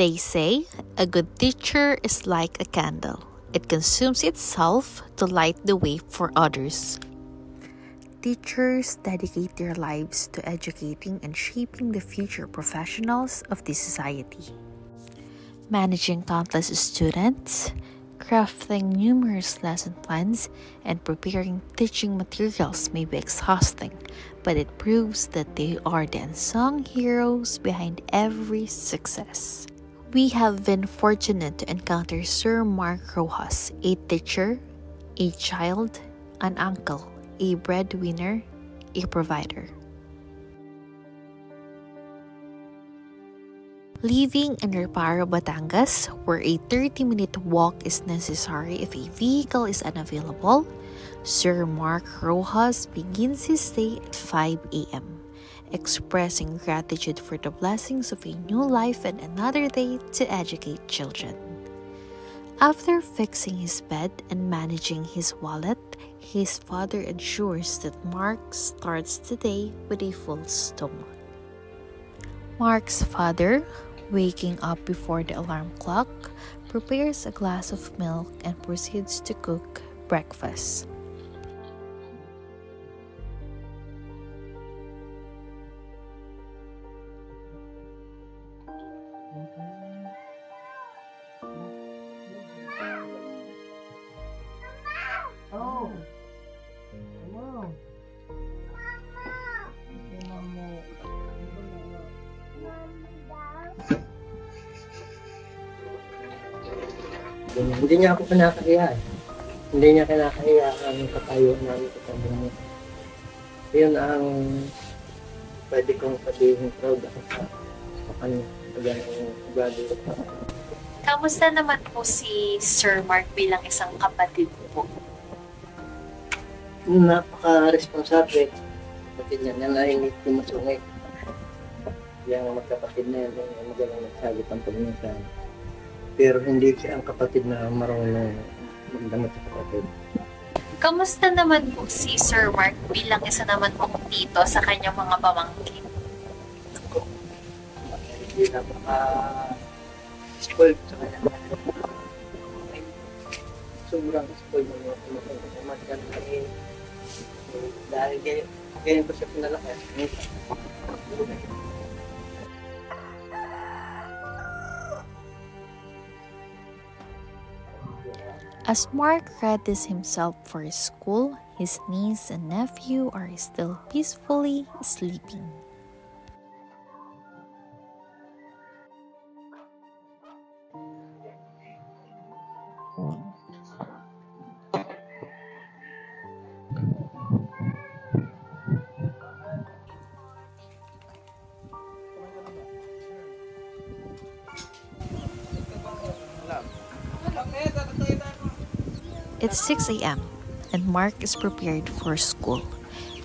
They say a good teacher is like a candle. It consumes itself to light the way for others. Teachers dedicate their lives to educating and shaping the future professionals of this society. Managing countless students, crafting numerous lesson plans, and preparing teaching materials may be exhausting, but it proves that they are the unsung heroes behind every success. We have been fortunate to encounter Sir Mark Rojas, a teacher, a child, an uncle, a breadwinner, a provider. Living in Reparo, Batangas, where a 30-minute walk is necessary if a vehicle is unavailable, Sir Mark Rojas begins his day at 5 a.m., expressing gratitude for the blessings of a new life and another day to educate children. After fixing his bed and managing his wallet, his father ensures that Mark starts the day with a full stomach. Mark's father, waking up before the alarm clock, prepares a glass of milk and proceeds to cook breakfast. Oh. Hello. Hindi niya ako kinakahiya. Hindi niya kinakahiya ang katayo namin sa tabi niya. Yun ang pwede kong sabihin, proud ako sa kanya. Ganang ugali. Kamusta naman po si Sir Mark bilang isang kapatid po? Napaka-responsable. Kapatid niya, nanahinig tumusungay. Yung magkapatid na yan, yung magalang nagsagot ang pagminsan. Pero hindi siya ang kapatid na marunong magdamot sa kapatid. Kamusta naman po si Sir Mark bilang isa naman pong tito sa kanyang mga pamangkin? Hindi napaka-spoiled sa kanya. Sobrang spoiled ng mga pamangkin kami. Dahil ganyan ko siya pinalaki. As Mark readies himself for school, his niece and nephew are still peacefully sleeping. It's 6 a.m. and Mark is prepared for school.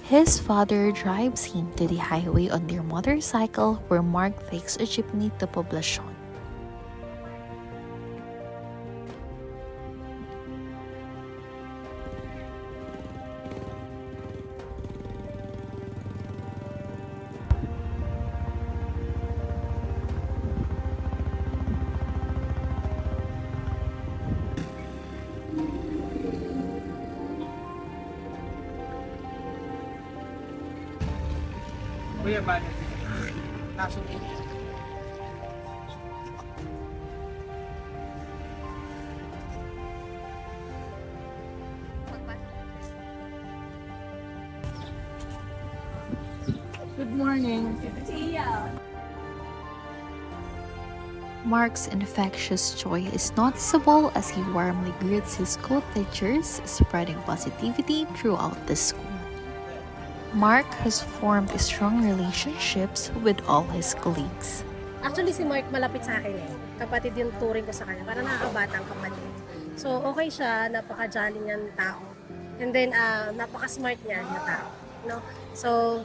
His father drives him to the highway on their motorcycle where Mark takes a jeepney to Poblacion. Kuya, bakit? Nasulit. Good morning. Mark's infectious joy is noticeable as he warmly greets his school teachers, spreading positivity throughout the school. Mark has formed strong relationships with all his colleagues. Actually, si Mark malapit sa akin eh. Kapatid yung turing ko sa kanya. Parang nakakabatang kapatid. So, okay siya. Napaka-jolly niyang tao. And then, napaka-smart niya na tao. No? So,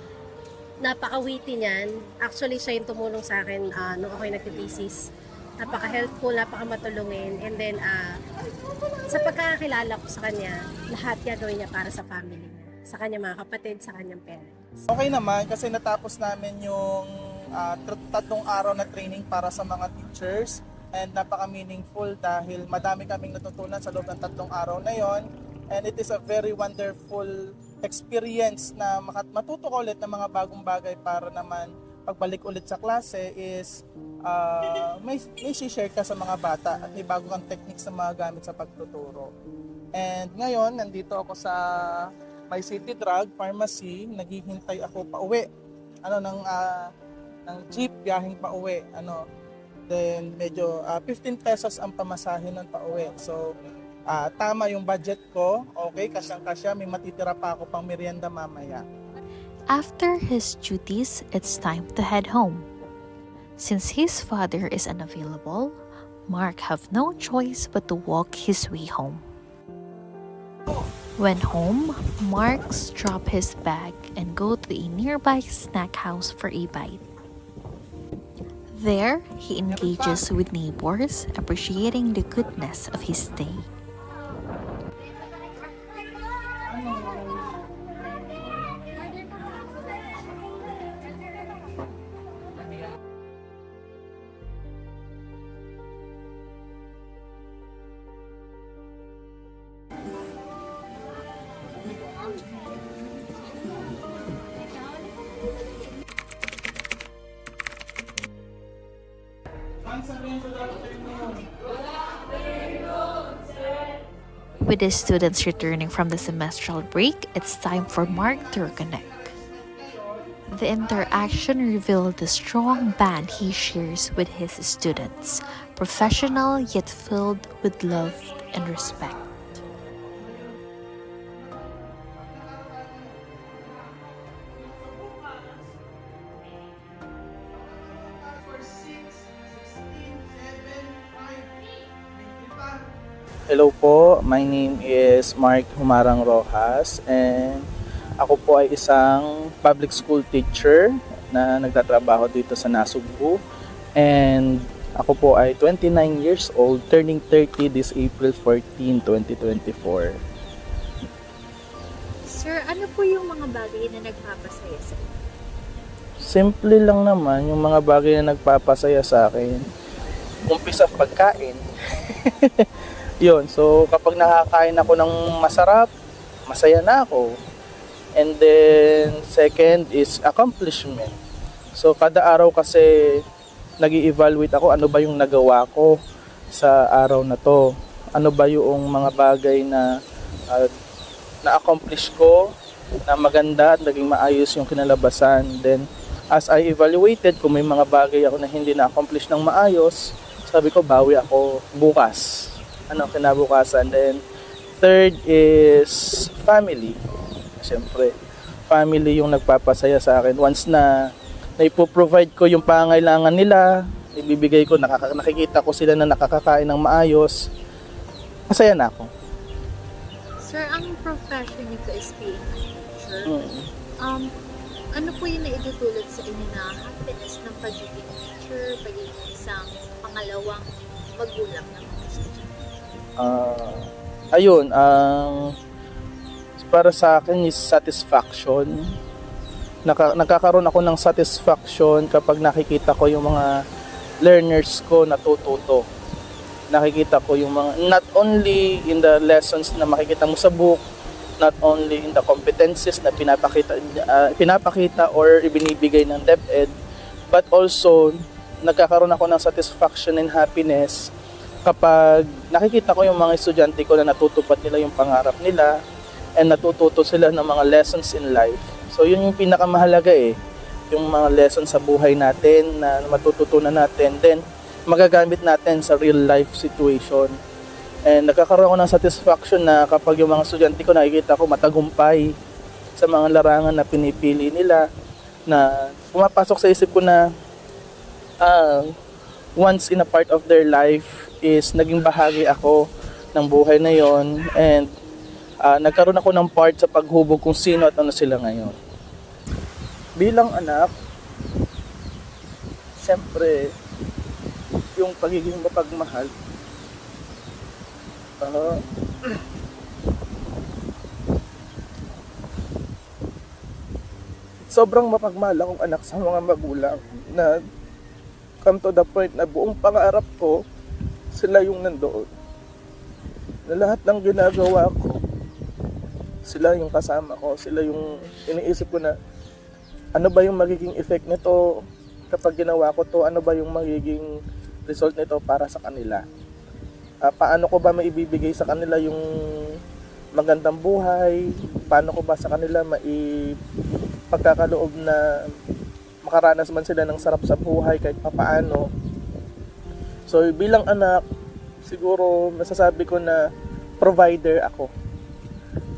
napaka-witty niyan. Actually, siya yung tumulong sa akin nung ako'y nagtithesis. Napaka-helpful, napaka-matulungin. And then, sa pagkakakilala ko sa kanya, lahat gagawin niya para sa family niya. Sa kanyang mga kapatid, sa kanyang parents. Okay naman kasi natapos namin yung tatlong araw na training para sa mga teachers, and napaka-meaningful dahil madami kaming natutunan sa loob ng 3 araw na yon, and it is a very wonderful experience na matuto ko ulit ng mga bagong bagay para naman pagbalik ulit sa klase is may share ka sa mga bata at may bago kang techniques na mga gamit sa pagtuturo. And ngayon, nandito ako sa My City Drug Pharmacy, naghihintay ako pauwi ng jeep biyaheng pauwi. Then medyo 15 pesos ang pamasahe nun pauwi. So tama yung budget ko. Okay, kasyang-kasya, may matitira pa ako pang merienda mamaya. After his duties, it's time to head home. Since his father is unavailable, Mark have no choice but to walk his way home. When home, Mark drop his bag and go to a nearby snack house for a bite. There, he engages with neighbors, appreciating the goodness of his stay. With the students returning from the semestral break, it's time for Mark to reconnect. The interaction revealed the strong bond he shares with his students, professional yet filled with love and respect. Hello po, my name is Mark Humarang Rojas, and ako po ay isang public school teacher na nagtatrabaho dito sa Nasugbu, and ako po ay 29 years old, turning 30 this April 14, 2024. Sir, ano po yung mga bagay na nagpapasaya sa inyo? Simple lang naman yung mga bagay na nagpapasaya sa akin. Umpisa pagkain. Yun, so kapag nakakain ako ng masarap, masaya na ako. And then second is accomplishment. So kada araw kasi nag-i-evaluate ako ano ba yung nagawa ko sa araw na to. Ano ba yung mga bagay na na-accomplish ko na maganda at naging maayos yung kinalabasan. Then as I evaluated, kung may mga bagay ako na hindi na-accomplish ng maayos, sabi ko bawi ako bukas. Kinabukasan. Then third is family. Siyempre, family yung nagpapasaya sa akin. Once na ipo-provide ko yung pangailangan nila, ibibigay ko, nakikita ko sila na nakakakain ng maayos, masaya na ako. Sir, ang profession nito is being a teacher. Ano po yung naidudulot sa inyo na happiness ng pagiging teacher, pagiging isang pangalawang magulang ng mga estudyante? Ayun, para sa akin is satisfaction. Nagkakaroon ako ng satisfaction kapag nakikita ko yung mga learners ko natututo. Nakikita ko yung mga, not only in the lessons na makikita mo sa book, not only in the competencies na pinapakita or ibinibigay ng DepEd, but also nagkakaroon ako ng satisfaction and happiness kapag nakikita ko yung mga estudyante ko na natutupad nila yung pangarap nila and natututo sila ng mga lessons in life. So yun yung pinakamahalaga yung mga lessons sa buhay natin na matututunan natin, then magagamit natin sa real life situation. And nagkakaroon ako ng satisfaction na kapag yung mga estudyante ko nakikita ko matagumpay sa mga larangan na pinipili nila, na pumapasok sa isip ko na once in a part of their life is naging bahagi ako ng buhay na yon, and nagkaroon ako ng part sa paghubog kung sino at ano sila ngayon. Bilang anak, siyempre, yung pagiging mapagmahal, sobrang mapagmahal akong anak sa mga magulang na come to the point na buong pangarap ko, sila yung nandoon. Na lahat ng ginagawa ko, sila yung kasama ko, sila yung iniisip ko na ano ba yung magiging effect nito kapag ginawa ko to, ano ba yung magiging result nito para sa kanila. Paano ko ba maibibigay sa kanila yung magandang buhay, paano ko ba sa kanila pagkakaloob na makaranas man sila ng sarap sa buhay kahit papaano. So bilang anak, siguro masasabi ko na provider ako.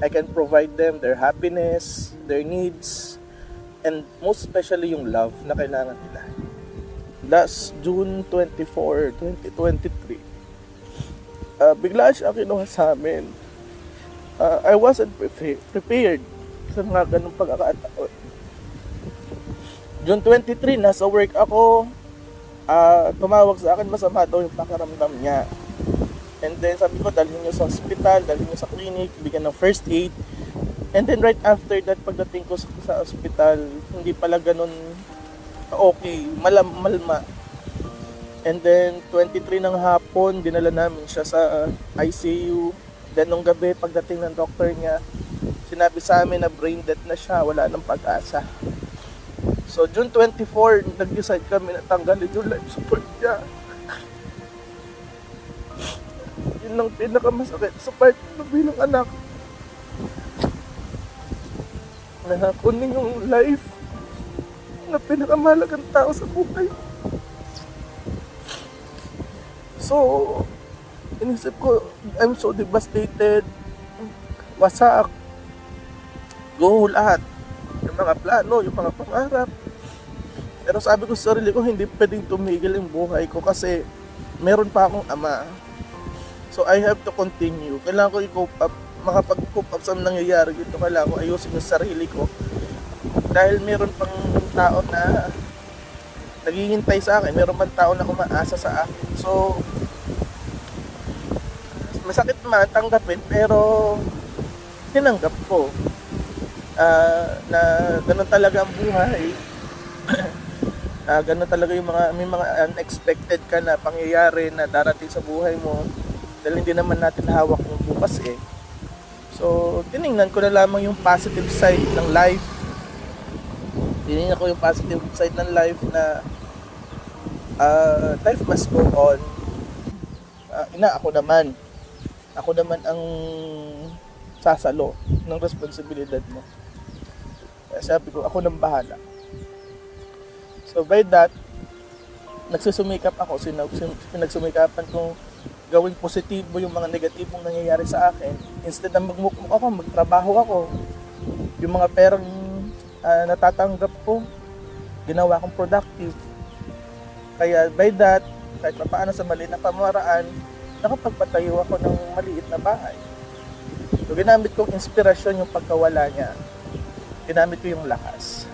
I can provide them their happiness, their needs, and most especially yung love na kailangan nila. Last June 24, 2023, bigla siya kinuha sa amin. I wasn't prepared sa mga ganung pagkakataon. June 23, nasa work ako. Tumawag sa akin, masama daw yung pakiramdam niya. And then sabi ko, dalhin niyo sa hospital, dalhin niyo sa clinic, bigyan ng first aid. And then right after that, pagdating ko sa hospital, hindi pala ganun okay, malma. And then 23 ng hapon, dinala namin siya sa ICU. Then nung gabi, pagdating ng doctor niya, sinabi sa amin na brain dead na siya, wala nang pag-asa. So June 24, nag-decide kami na tanggalin yung life support niya. Yun ang pinakamasakit sa part ng bilang anak. Na kunin yung life na pinakamahalagang tao sa buhay. So, inisip ko, I'm so devastated. Wasak. Go lahat. Yung mga plano, yung mga pangarap. Pero sabi ko sa sarili ko, hindi pwedeng tumigil yung buhay ko kasi meron pa akong ama. So, I have to continue. Kailangan ko i-cope up. Makapag-cope up sa nangyayari dito. Kailangan ko ayusin yung sarili ko. Dahil meron pang tao na naghihintay sa akin, meron pang tao na umaasa sa akin. So, masakit man tanggapin, pero tinanggap ko na ganun talaga ang buhay. Ganun talaga yung may mga unexpected ka na pangyayari na darating sa buhay mo dahil hindi naman natin hawak yung bukas eh. So, tiningnan ko na lamang yung positive side ng life. Tinignan ko yung positive side ng life na life must go on. Ako naman ang sasalo ng responsibilidad mo. Kaya sabi ko, ako nang bahala. So by that, nagsusumikap ako, pinagsumikapan kong gawing positibo yung mga negatibong nangyayari sa akin. Instead na magmukmuk ako, magtrabaho ako. Yung mga perang natatanggap ko, ginawa kong productive. Kaya by that, kahit paano sa mali na pamaraan, nakapagpatayo ako ng maliit na bahay. So ginamit kong inspirasyon yung pagkawala niya. Ginamit ko yung lakas.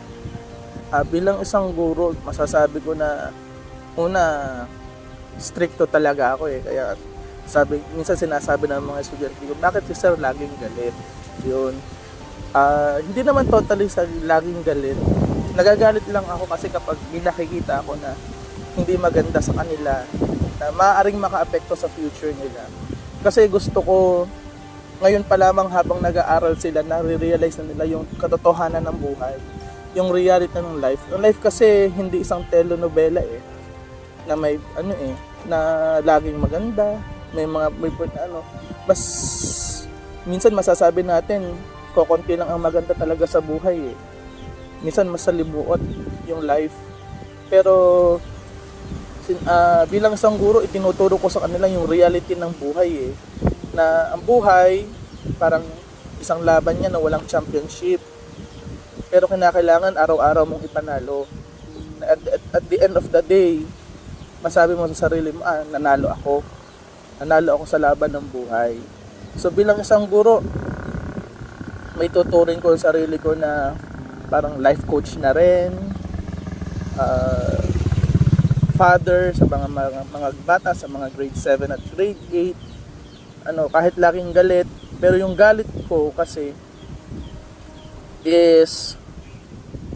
Bilang isang guro, masasabi ko na una, stricto talaga ako eh. Kaya minsan sinasabi ng mga estudyante ko, bakit si sir laging galit? Yun. Hindi naman totally sa laging galit. Nagagalit lang ako kasi kapag may nakikita ako na hindi maganda sa kanila, na maaaring maka-apekto sa future nila. Kasi gusto ko, ngayon pa lamang habang nag-aaral sila, nare-realize na nila yung katotohanan ng buhay. Yung reality ng life. Yung life kasi hindi isang telenovela eh. Na may na laging maganda, may minsan masasabi natin, kokonti lang ang maganda talaga sa buhay eh. Minsan masalimuot yung life. Pero bilang isang guro, itinuturo ko sa kanila yung reality ng buhay eh. Na ang buhay, parang isang laban niya na walang championship. Pero kinakailangan araw-araw mong ipanalo. At the end of the day, masabi mo sa sarili mo, nanalo ako. Nanalo ako sa laban ng buhay. So bilang isang guro, may tuturing ko sa sarili ko na parang life coach na rin. Father sa mga bata sa mga grade 7 at grade 8. Kahit laging galit, pero yung galit ko kasi is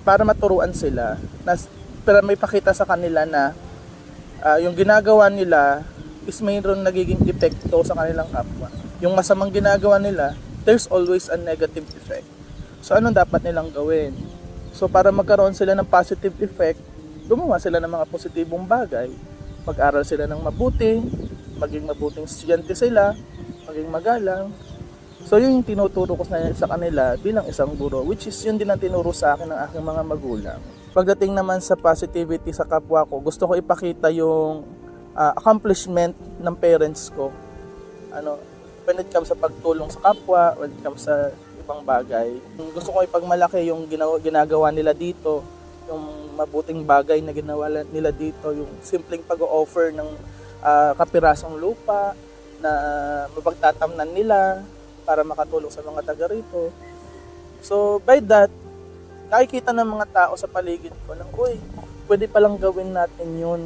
para maturuan sila, para may pakita sa kanila na yung ginagawa nila is mayroon nagiging epekto sa kanilang kapwa. Yung masamang ginagawa nila, there's always a negative effect. So anong dapat nilang gawin? So para magkaroon sila ng positive effect, gumawa sila ng mga positibong bagay. Mag-aral sila ng mabuti, maging mabuting estudyante sila, maging magalang. So yun yung tinuturo ko sa kanila bilang isang guro, which is yun din ang tinuro sa akin ng aking mga magulang. Pagdating naman sa positivity sa kapwa ko, gusto ko ipakita yung accomplishment ng parents ko. When it comes sa pagtulong sa kapwa, when it comes sa ibang bagay. Gusto ko ipagmalaki yung ginagawa nila dito, yung mabuting bagay na ginawa nila dito, yung simpleng pag-o-offer ng kapirasong lupa na mapagtatamnan nila para makatulong sa mga taga rito. So by that, nakikita ng mga tao sa paligid ko na, uy, pwede palang gawin natin yun.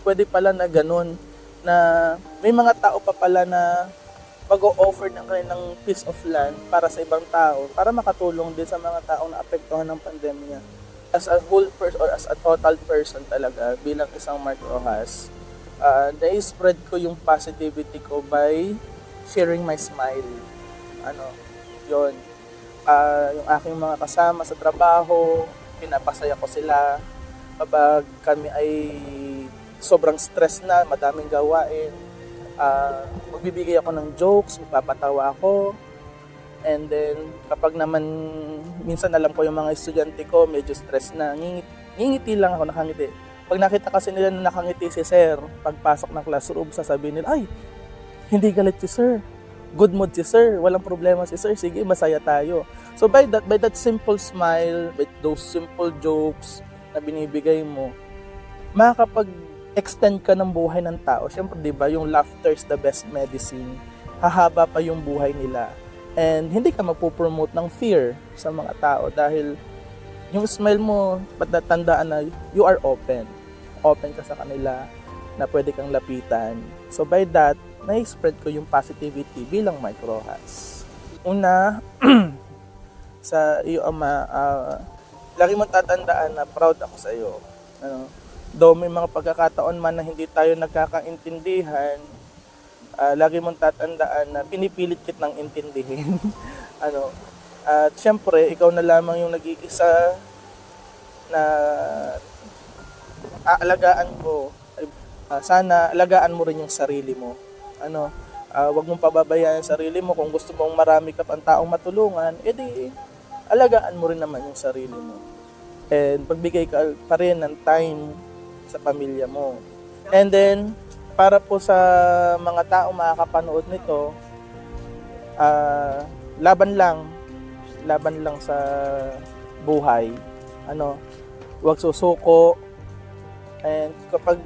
Pwede pala na ganun, na may mga tao pa pala na mag-o-offer ng kanilang piece of land para sa ibang tao, para makatulong din sa mga taong naapektuhan ng pandemya. As a whole person or as a total person talaga, bilang isang Mark Rojas, na-spread ko yung positivity ko by sharing my smile. Yung aking mga kasama sa trabaho, pinapasaya ko sila. Kapag kami ay sobrang stress na, madaming gawain, magbibigay ako ng jokes, magpapatawa ako. And then, kapag naman, minsan alam ko yung mga estudyante ko, medyo stress na, ngingiti lang ako, nakangiti. Pag nakita kasi nila na nakangiti si sir, pagpasok ng classroom, sasabihin nila, ay, hindi galit si sir. Good mood si sir, walang problema si sir, sige, masaya tayo. So by that simple smile, by those simple jokes na binibigay mo, makakapag-extend ka ng buhay ng tao. Siyempre, di ba, yung laughter is the best medicine. Hahaba pa yung buhay nila. And hindi ka magpo-promote ng fear sa mga tao dahil yung smile mo, patatandaan na you are open. Open ka sa kanila na pwede kang lapitan. So by that, na-spread ko yung positivity bilang Mike Rojas. Una, sa iyo, Ama, lagi mong tatandaan na proud ako sa iyo. Though may mga pagkakataon man na hindi tayo nagkakaintindihan, lagi mong tatandaan na pinipilit kitang intindihin. At syempre, ikaw na lamang yung nag-iisa na aalagaan ko. Sana alagaan mo rin yung sarili mo. Wag mong pababayaan yung sarili mo. Kung gusto mong marami ka pang taong matulungan, edi alagaan mo rin naman yung sarili mo. And pagbigay ka pa rin ng time sa pamilya mo. And then, para po sa mga taong makakapanood nito, laban lang sa buhay. Huwag susuko. And kapag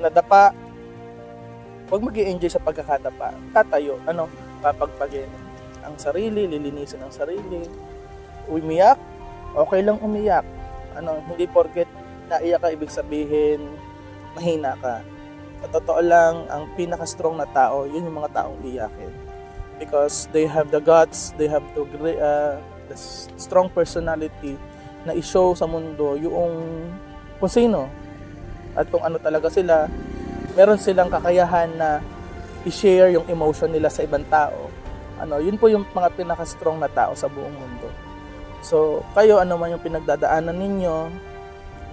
nadapa, huwag mag-i-enjoy sa pagkakadapa. Tatayo, papagpagin ang sarili, lilinisin ang sarili. Umiyak, okay lang umiyak. Hindi porket naiyak ka, ibig sabihin mahina ka. Sa totoo lang, ang pinaka-strong na tao, yun yung mga taong iyakin. Because they have the guts, they have the strong personality na i-show sa mundo yung kung sino at kung ano talaga sila. Meron silang kakayahan na i-share yung emotion nila sa ibang tao. Yun po yung mga pinaka-strong na tao sa buong mundo. So, kayo, ano man yung pinagdadaanan ninyo,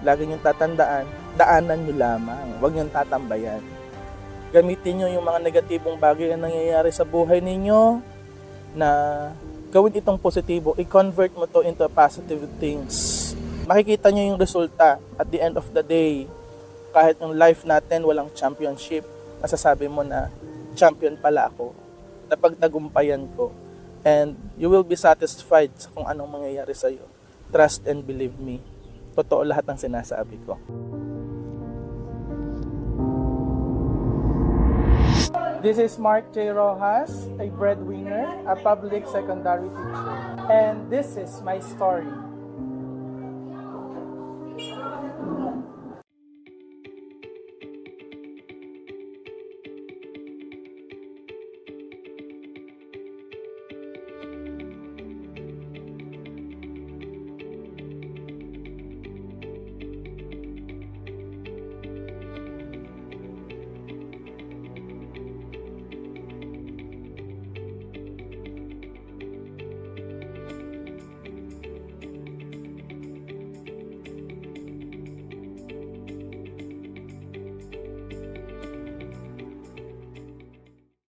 lagi niyong tatandaan, daanan nyo lamang. Huwag niyong tatambayan. Gamitin nyo yung mga negatibong bagay na nangyayari sa buhay ninyo na gawin itong positibo. I-convert mo to into positive things. Makikita nyo yung resulta at the end of the day. Kahit yung life natin walang championship, masasabi mo na champion pala ako. Napagtagumpayan ko. And you will be satisfied sa kung anong mangyayari sa'yo. Trust and believe me. Totoo lahat ng sinasabi ko. This is Mark J. Rojas, a breadwinner, a public secondary teacher. And this is my story.